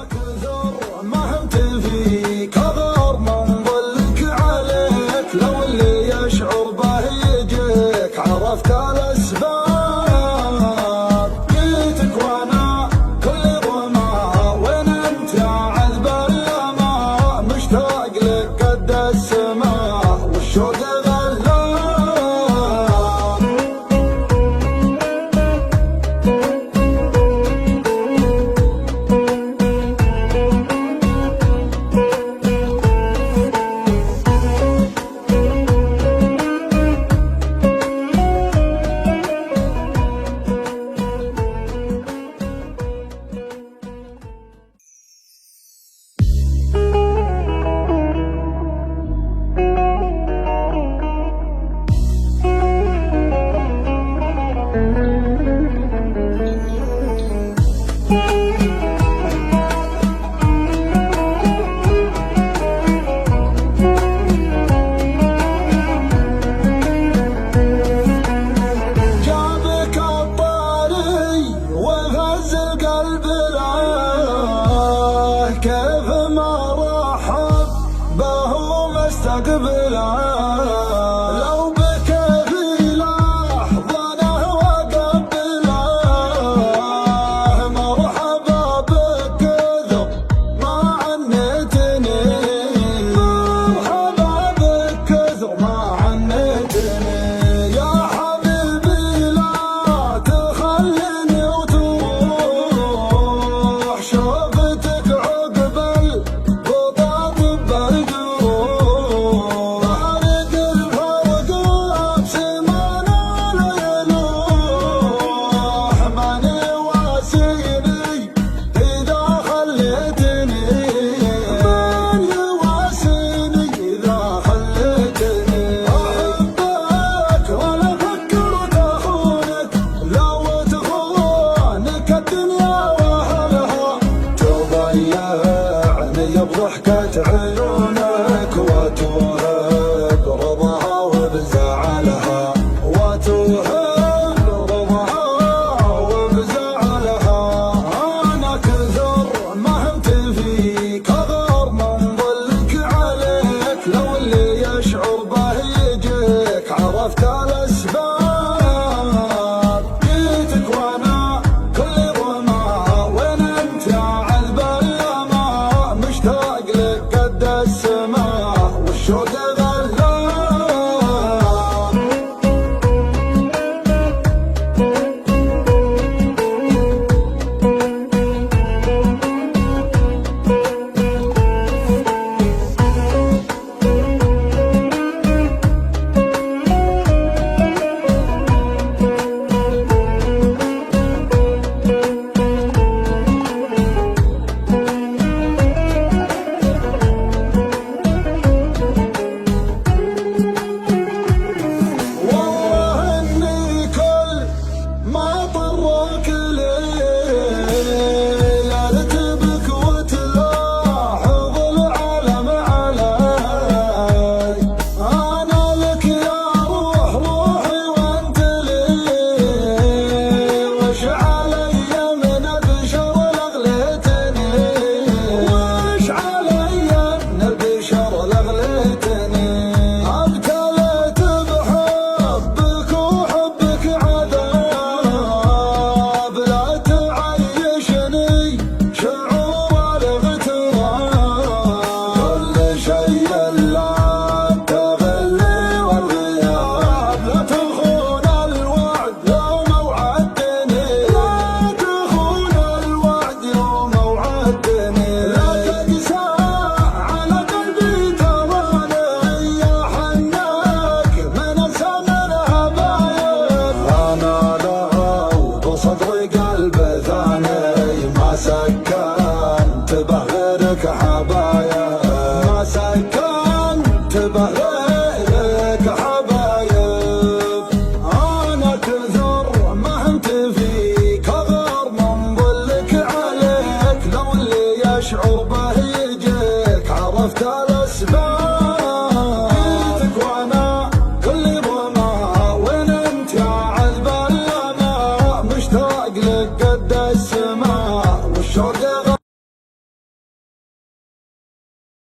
كثر ما همت فيك غار من ظلك عليك، لو اللي يشعر به يجيك عرفت الاسباب. جيتك وانا كل ظما وين انت يا عذب الاما، مشتاق لك قد السماء والشوق غلاب. كيف ما رحب به مستقبله، لو بكى في لحظة وقبله، مرحبا بك كثر ما عنتني، مرحبا بك كثر ما عنتني. يا حبيبي لا تخليني وتروح، شوفتك ضحكة عيونك وتوهب رضاها وبزعلها، وتوهب رضاها وبزعلها. أنا كثر ما همت فيك غار من ظلك عليك، لو اللي يشعر به يجيك عرفت الأسباب. جيتك وانا كل ظما وين انت يا عذب الاما، مشتاق لك قد السماء والشوق غلاب. سكنت بغيرك حبايب، ما سكنت بغيرك حبايب. أنا كثر ما همت فيك غار من ظلك عليك، لو اللي يشعر به يجيك عرفت